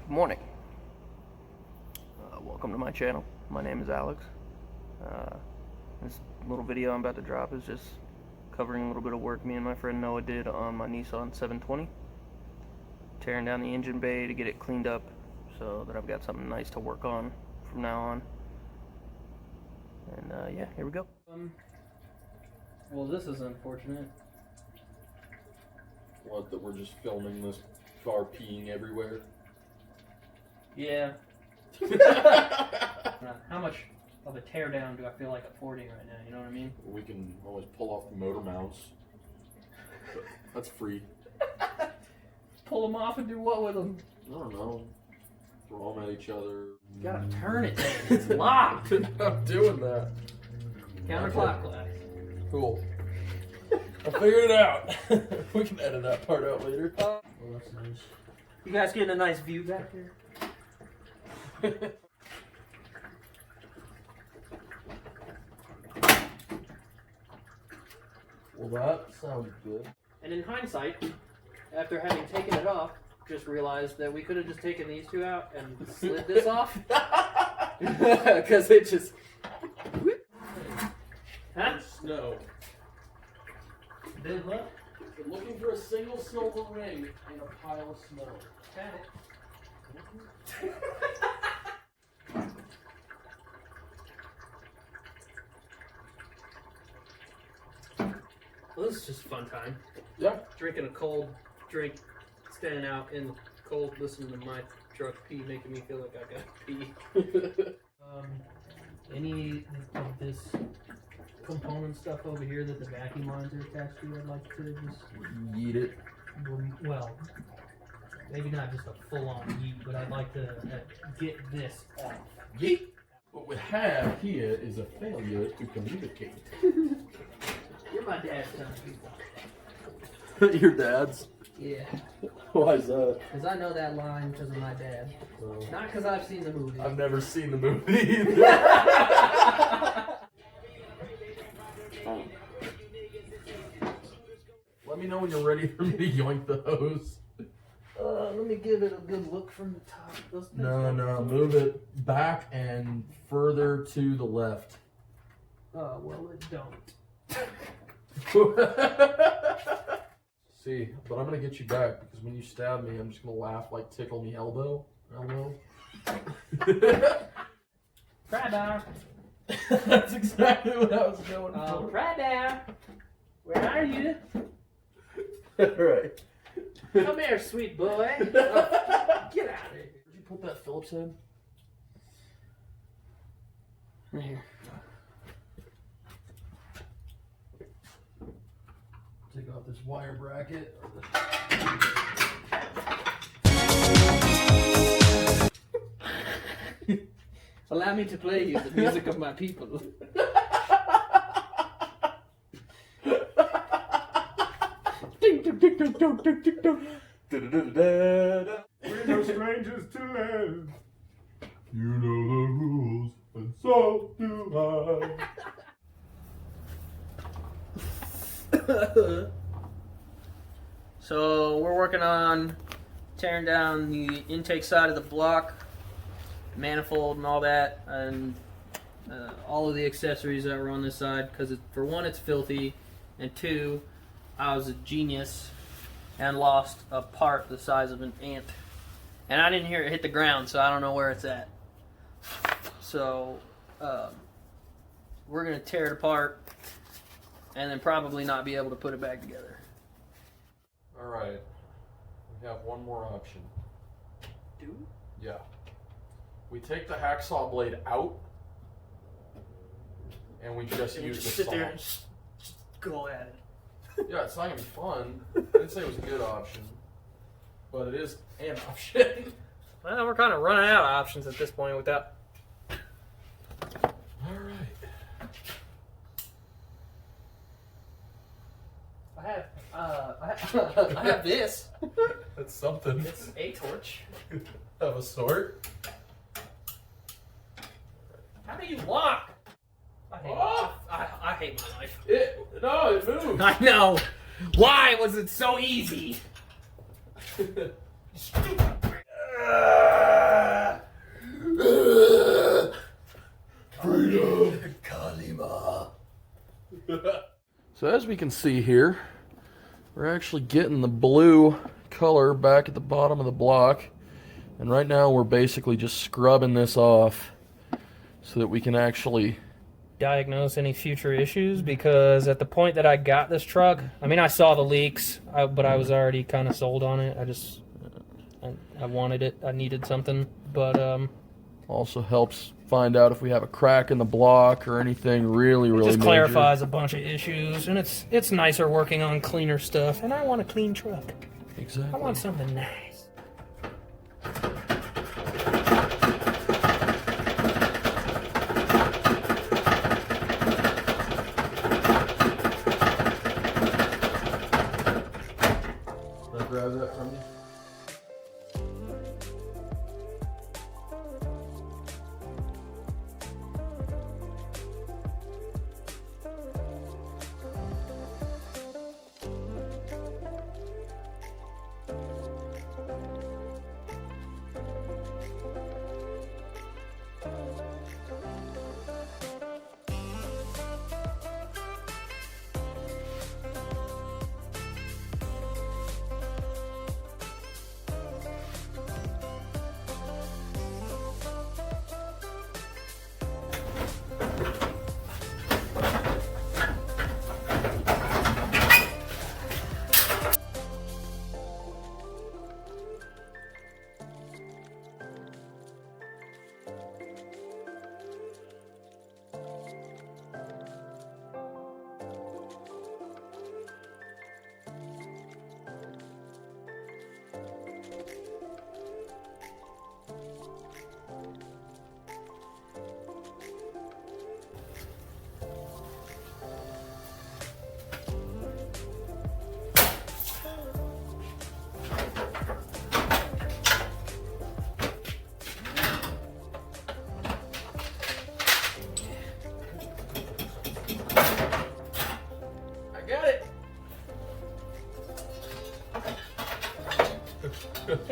Good morning. Welcome to my channel. My name is Alex. This little video I'm about to drop is just covering a little bit of work me and my friend Noah did on my Nissan 720. Tearing down the engine bay to get it cleaned up so that I've got something nice to work on from now on. And yeah, here we go. Well, this is unfortunate. What, that we're just filming this car peeing everywhere? Yeah. How much of a teardown do I feel like affording right now? You know what I mean? We can always pull off the motor mounts. That's free. Pull them off and do what with them? I don't know. Throw them at each other. You gotta turn it, man. It's locked. I'm doing that. Counterclockwise. Cool. I figured it out. We can edit that part out later. Well, that's nice. You guys getting a nice view back here? Well, that sounds good. And in hindsight, after having taken it off, just realized that we could have just taken these two out and slid this off. Because it just... Huh? Snow. Did what? I'm looking for a single silver ring in a pile of snow. Had it. Well, this is just a fun time. Yeah. Drinking a cold drink, standing out in the cold, listening to my truck pee, making me feel like I got pee. Any of this component stuff over here that the vacuum lines are attached to, I'd like to just Yeet it. well, maybe not just a full-on yeet, but I'd like to get this off. Yeet. What we have here is a failure to communicate. You're my dad's kind of people. Your dad's? Yeah. Why is that? Because I know that line because of my dad. Well, Not because I've seen the movie. I've never seen the movie either. Let me know when you're ready for me to yoink the hose. Let me give it a good look from the top. No, move it back and further to the left. Well, it don't. See, but I'm gonna get you back because when you stab me, I'm just gonna laugh like tickle me elbow. Crabber. That's exactly what I was going for. Crabber. Where are you? Alright. Come here, sweet boy. Get out of here. Where'd you put that Phillips head? Right here. Take off this wire bracket. Allow me to play you the music of my people. Ding, ding, ding, ding, ding, ding, ding, ding. We're no strangers to land. You know the rules, and so do I. So we're working on tearing down the intake side of the block, manifold and all that, and all of the accessories that were on this side, because for one, it's filthy, and two, I was a genius and lost a part the size of an ant, and I didn't hear it hit the ground, so I don't know where it's at. So we're gonna tear it apart and then probably not be able to put it back together. Alright, we have one more option. Do? Yeah. We take the hacksaw blade out and we just use the sit saw. there and just go at it. Yeah, it's not gonna be fun. I didn't say it was a good option, but it is an option. Well, we're kind of running out of options at this point with that. Alright. I have this. That's something. It's a torch. Of a sort. How do you lock? I hate my life. No, it moved. I know. Why was it so easy? Stupid. So as we can see here, we're actually getting the blue color back at the bottom of the block. And right now we're basically just scrubbing this off so that we can actually diagnose any future issues, because at the point that I got this truck, I mean, I saw the leaks, but I was already kind of sold on it. I wanted it. I needed something, but also helps find out if we have a crack in the block or anything really it just major. clarifies a bunch of issues, and it's nicer working on cleaner stuff. And I want a clean truck. Exactly. I want something nice. Can I grab that from you?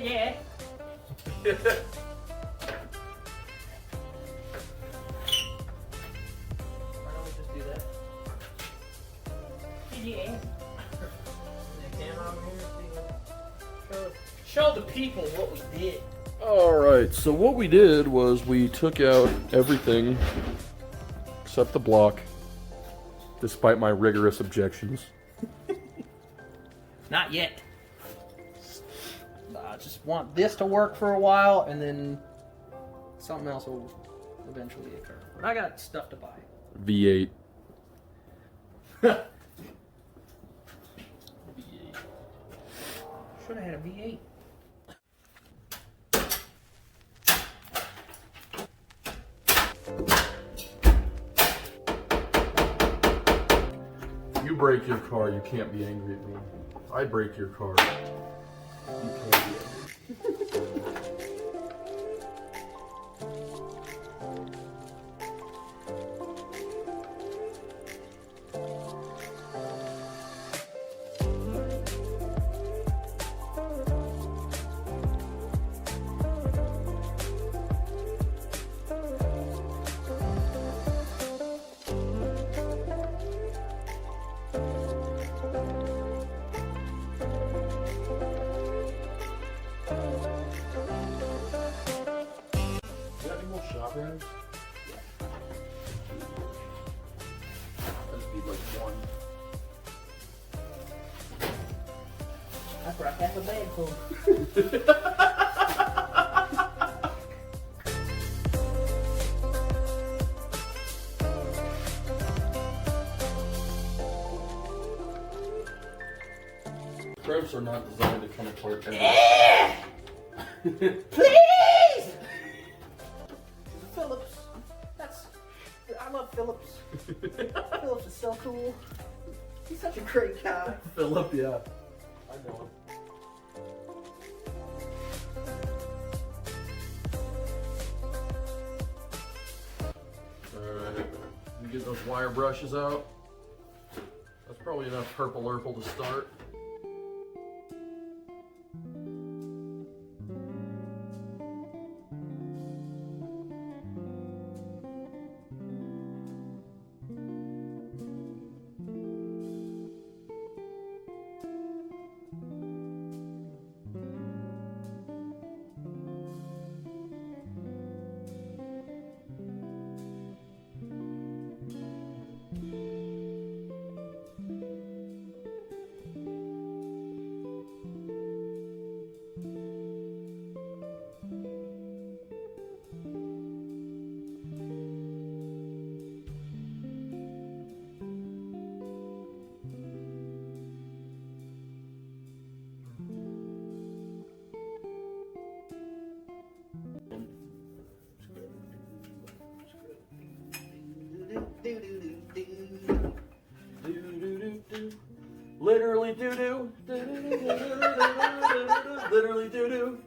Yeah. Why don't we just do that? Yeah. The camera over here. Show the people what we did. Alright, so what we did was we took out everything except the block, despite my rigorous objections. Not yet. I just want this to work for a while, and then something else will eventually occur. But I got stuff to buy. V8. Should have had a V8. You break your car, you can't be angry at me. I break your car, you can't be angry. Shop rims? Yeah. I just need like one. I brought half a bag full. Crimps are not designed to come apart ever. Please! Phillips. I love Phillips. Phillips is so cool. He's such a great guy. Phillip, yeah. I know him. Alright, you get those wire brushes out. That's probably enough purple urple to start. Literally doo-doo.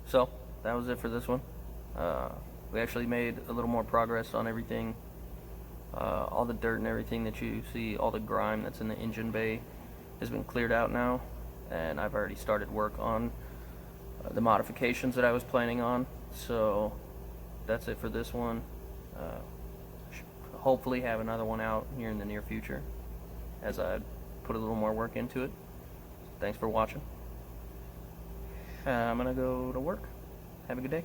So that was it for this one. We actually made a little more progress on everything. All the dirt and everything that you see, all the grime that's in the engine bay has been cleared out now, and I've already started work on the modifications that I was planning on. So that's it for this one. Hopefully have another one out here in the near future as I put a little more work into it. Thanks for watching. I'm gonna go to work. Have a good day.